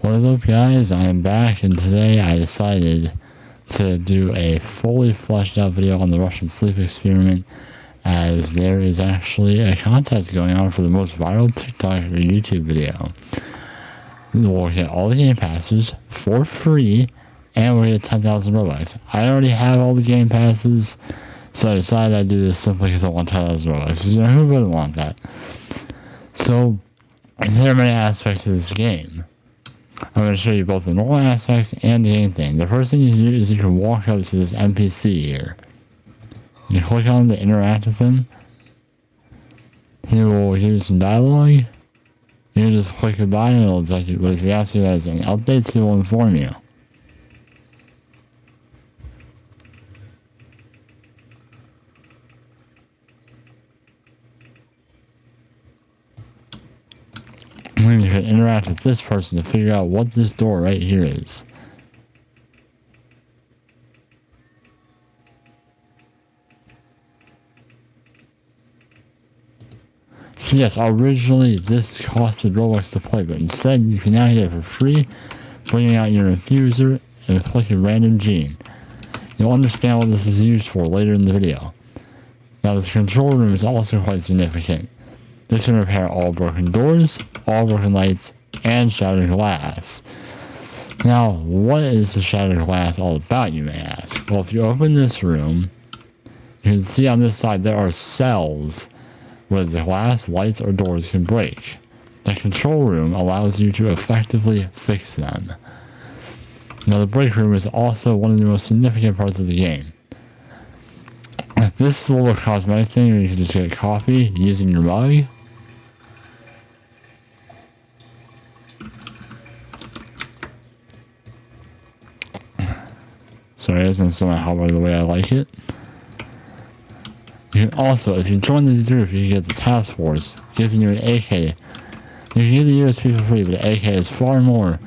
What is up, guys? I am back, and today I decided to do a fully fleshed out video on the Russian sleep experiment, as there is actually a contest going on for the most viral TikTok or YouTube video. We'll get all the game passes for free, and we'll get 10,000 Robux. I already have all the game passes, so I decided I'd do this simply because I want 10,000 Robux. You know, who wouldn't want that? So, there are many aspects to this game. I'm going to show you both the normal aspects and the game thing. The first thing you can do is you can walk up to this NPC here. You click on to interact with him. He will give you some dialogue. You can just click goodbye and it'll execute. But if you ask you guys any updates, he will inform you. And you can interact with this person to figure out what this door right here is. So yes, originally this costed Robux to play, but instead you can now get it for free, bringing out your infuser and clicking random gene. You'll understand what this is used for later in the video. Now this control room is also quite significant. This can repair all broken doors, all broken lights, and shattered glass. Now, what is the shattered glass all about, you may ask? Well, if you open this room, you can see on this side there are cells where the glass, lights, or doors can break. The control room allows you to effectively fix them. Now, the break room is also one of the most significant parts of the game. This is a little cosmetic thing where you can just get coffee using your mug. Sorry, it doesn't somehow by the way I like it. You can also, if you join the group, you can get the task force, giving you an AK. You can get the USP for free, but the AK is far more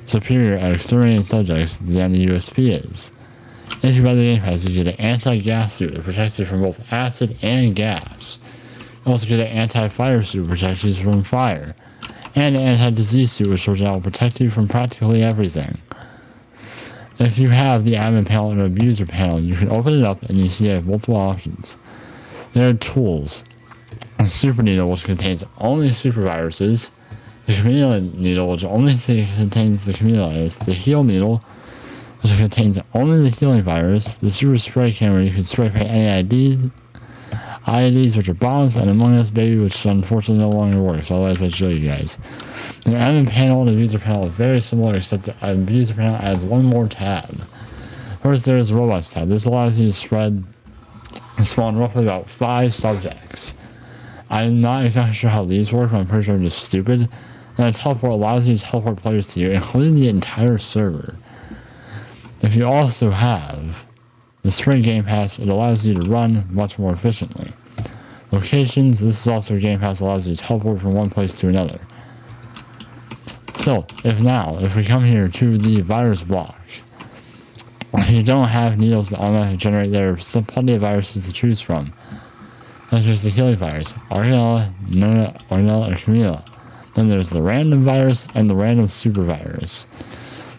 superior at exterminating subjects than the USP is. If you buy the game pass, you get an anti-gas suit that protects you from both acid and gas. You also get an anti-fire suit that protects you from fire. And an anti-disease suit which will protect you from practically everything. If you have the admin panel and abuser panel, you can open it up and you see you have multiple options. There are tools. A super needle, which contains only super viruses. The chameleon needle, which only contains the chameleon. The heal needle, which contains only the healing virus. The super spray camera, you can spray paint any IEDs, which are bombs, and Among Us Baby, which unfortunately no longer works, otherwise I'd show you guys. The admin panel and the abuser panel are very similar, except the abuser panel adds one more tab. First, there is the robots tab. This allows you to spawn roughly about 5 subjects. I'm not exactly sure how these work, but I'm pretty sure they're just stupid. And the teleport allows you to teleport players to you, including the entire server. If you also have the Spring Game Pass, it allows you to run much more efficiently. Locations, this is also a Game Pass, allows you to teleport from one place to another. So, if we come here to the virus block, if you don't have needles that automatically generate, there are plenty of viruses to choose from. Then there's the healing virus, Organella, or Camilla. Then there's the random virus and the random super virus.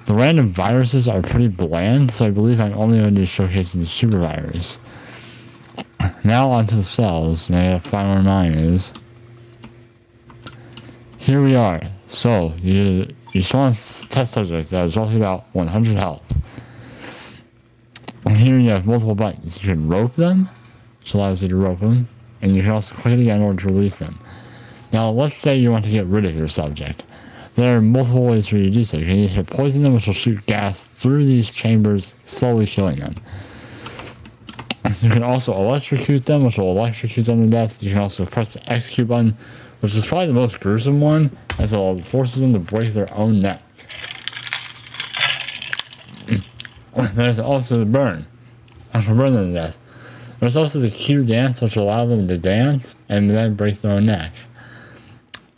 The random viruses are pretty bland, so I believe I'm only going to be showcasing the super virus. Now onto the cells, and I gotta find where mine is. Here we are. So, you spawn test subjects that is roughly about 100 health. And here you have multiple buttons. You can rope them, which allows you to rope them, and you can also click it again in order to release them. Now, let's say you want to get rid of your subject. There are multiple ways for you to do so. You can either poison them, which will shoot gas through these chambers, slowly killing them. You can also electrocute them, which will electrocute them to death. You can also press the execute button, which is probably the most gruesome one, as it forces them to break their own neck. There's also the burn, which will burn them to death. There's also the Q dance, which will allow them to dance and then break their own neck.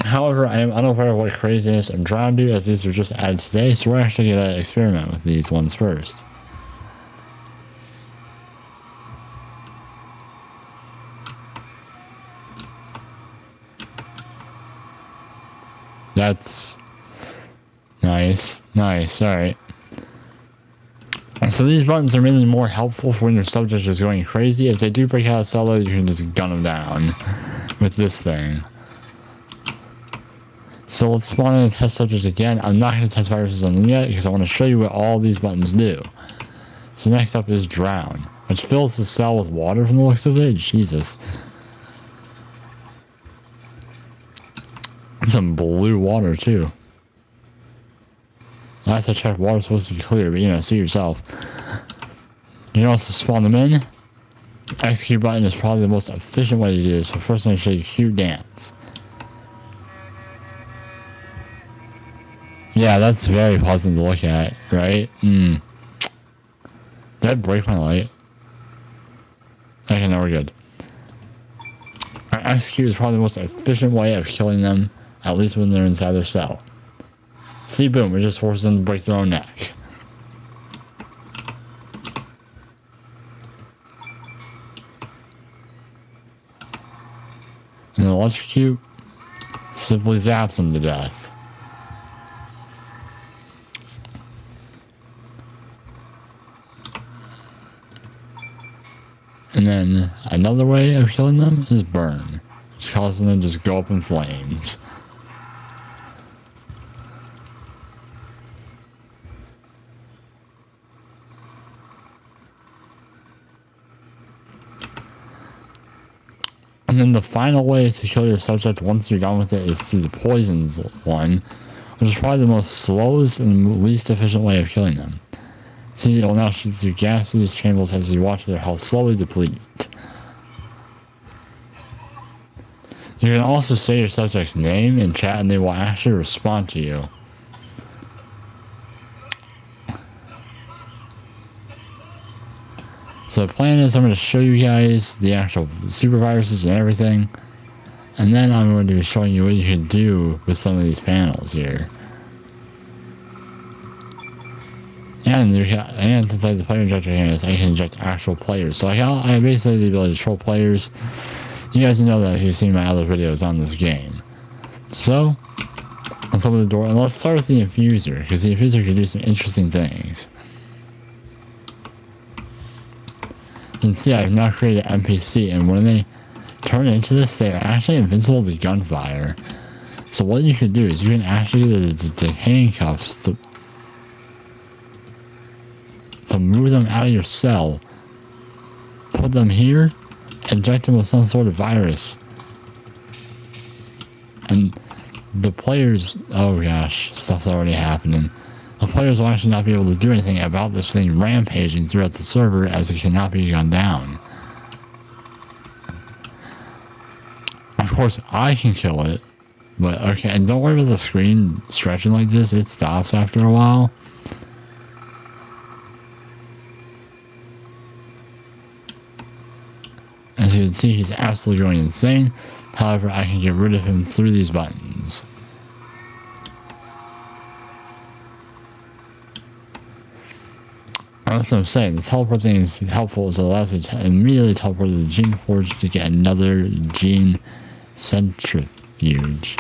However, I am unaware of what craziness and drown do, as these were just added today, so we're actually going to experiment with these ones first. That's Nice. Nice. Alright. So these buttons are mainly more helpful for when your subject is going crazy. If they do break out of solo, you can just gun them down with this thing. So let's spawn in a test subject again. I'm not going to test viruses on them yet because I want to show you what all these buttons do. So next up is drown, which fills the cell with water from the looks of it. Jesus. Some blue water too. Last I checked, water's supposed to be clear, but you know, see yourself. You can also spawn them in. Execute button is probably the most efficient way to do this. So first I'm going to show you cute dance. Yeah, that's very pleasant to look at, right? Did I break my light? Okay, no, we're good. Execute is probably the most efficient way of killing them, at least when they're inside their cell. See, boom, we just forced them to break their own neck. And electrocute simply zaps them to death. And then another way of killing them is burn, which causes them to just go up in flames. And then the final way to kill your subject once you're done with it is through the poisons one, which is probably the most slowest and least efficient way of killing them. Since it will now shoot through gases chambers as you watch their health slowly deplete. You can also say your subject's name in chat and they will actually respond to you. So the plan is I'm going to show you guys the actual super viruses and everything. And then I'm going to be showing you what you can do with some of these panels here. And since I have the player injector hands, I can inject actual players. So I basically have the ability to troll players. You guys know that if you've seen my other videos on this game. So, let's open the door and let's start with the infuser, because the infuser can do some interesting things. You can see I've now created an NPC, and when they turn into this, they're actually invincible to gunfire. So what you can do is you can actually get the handcuffs to move them out of your cell, put them here, inject them with some sort of virus, and the players, oh gosh, stuff's already happening. The players will actually not be able to do anything about this thing rampaging throughout the server, as it cannot be gunned down. Of course, I can kill it, but okay, and don't worry about the screen stretching like this, it stops after a while. As you can see, he's absolutely going insane. However, I can get rid of him through these buttons. That's what I'm saying. The teleport thing is helpful, as it allows me to immediately teleport to the Gene Forge to get another Gene Centrifuge.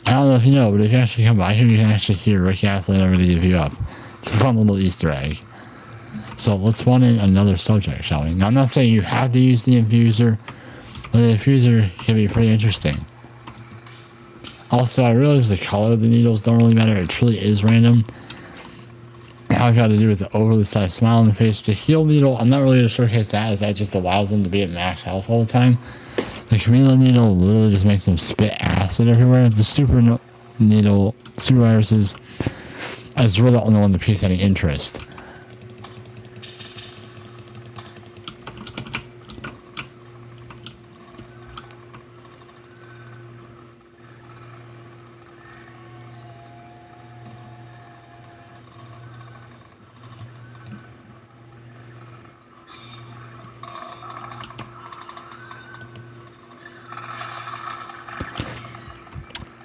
I don't know if you know, but if you actually come by here, you can actually hear Rick Astley. I'm going to give you up. It's a fun little Easter egg. So let's spawn in another subject, shall we? Now, I'm not saying you have to use the infuser, but the infuser can be pretty interesting. Also, I realize the color of the needles don't really matter. It truly is random. All I've got to do is the overly sized smile on the face. The heal needle, I'm not really going to showcase that, as that just allows them to be at max health all the time. The chameleon needle literally just makes them spit acid everywhere. The super needle, super viruses, is really the only one that piques any interest.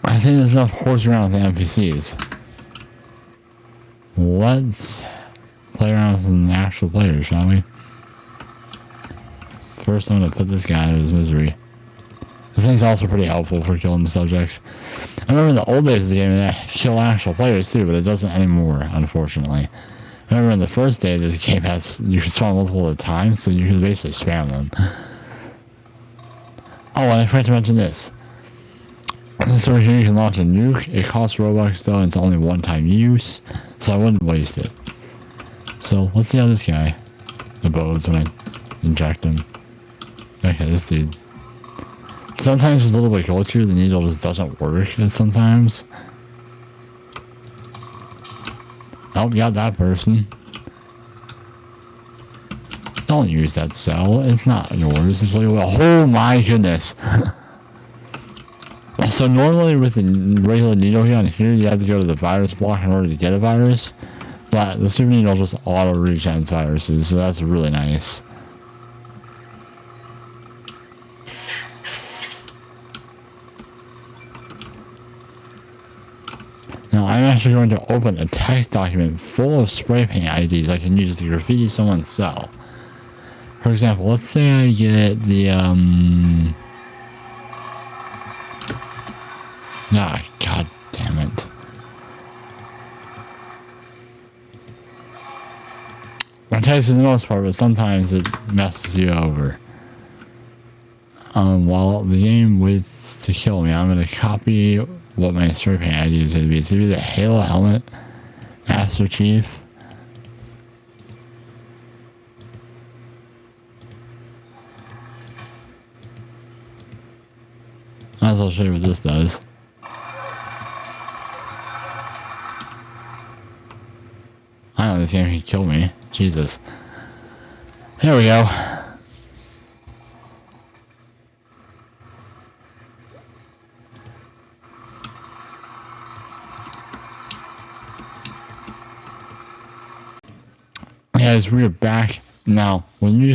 I think there's enough horse around with the NPCs. Let's play around with some actual players, shall we? First, I'm going to put this guy out of his misery. This thing's also pretty helpful for killing the subjects. I remember in the old days of the game, it kill actual players too, but it doesn't anymore, unfortunately. I remember in the first day, this game you could spawn multiple at a time, so you could basically spam them. Oh, and I forgot to mention this. So over here you can launch a nuke. It costs Robux though, and it's only one-time use, so I wouldn't waste it. So let's see how this guy abodes when I inject him. Okay, this dude. Sometimes it's a little bit glitchy, the needle just doesn't work sometimes. Oh, got that person. Don't use that cell, it's not yours, it's like, oh my goodness. So normally with the regular needle here on here, you have to go to the virus block in order to get a virus. But the super needle just auto regens viruses, so that's really nice. Now I'm actually going to open a text document full of spray paint IDs I can use to graffiti someone's cell. For example, let's say I get the god damn it. My text for the most part, but sometimes it messes you over. While the game waits to kill me, I'm gonna copy what my spray paint ID is gonna be. It's gonna be the Halo helmet, Master Chief. Might as well show you what this does. I know this game can kill me. Jesus. Here we go. Guys, we're back. Now, when you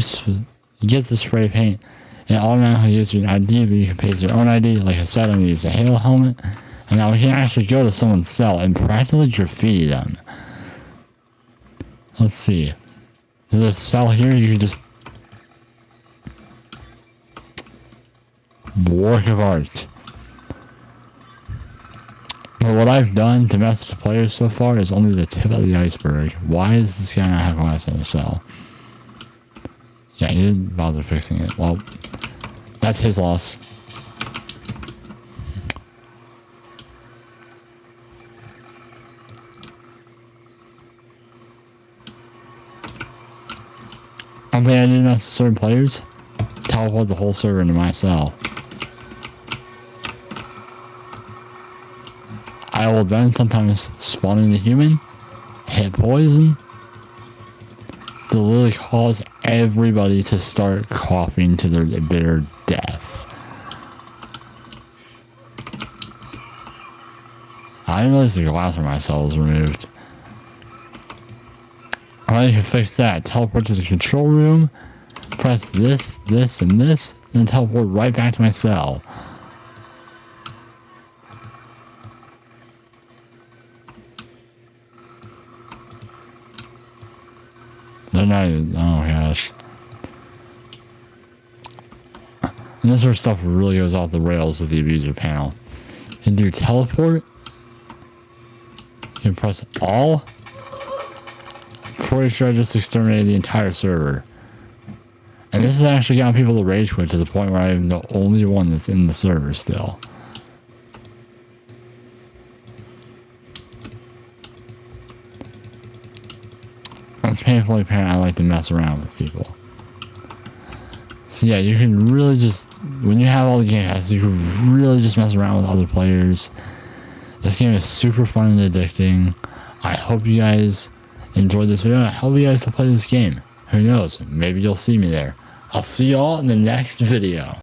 get the spray paint, it automatically gives you an ID, but you can paste your own ID. Like I said, I'm going to use the Halo helmet. And now we can actually go to someone's cell and practically graffiti them. Let's see. There's a cell here, you can just... Work of art. But what I've done to mess with the players so far is only the tip of the iceberg. Why does this guy not have glass in the cell? Yeah, he didn't bother fixing it. Well, that's his loss. One thing I did mess with certain players, teleport the whole server into my cell. I will then sometimes spawn in a human, hit poison, to literally cause everybody to start coughing to their bitter death. I didn't realize the glass from my cell was removed. Alright, you can fix that. Teleport to the control room, press this, this, and this, and teleport right back to my cell. They're not even, oh gosh. And this sort of stuff really goes off the rails with the abuser panel. You can do teleport. You can press all. Pretty sure I just exterminated the entire server. And this has actually gotten people to rage quit to the point where I'm the only one that's in the server still. It's painfully apparent I like to mess around with people. So yeah, you can really just, when you have all the game passes, you can really just mess around with other players. This game is super fun and addicting. I hope you guys enjoyed this video. I hope you guys will play this game. Who knows? Maybe you'll see me there. I'll see y'all in the next video.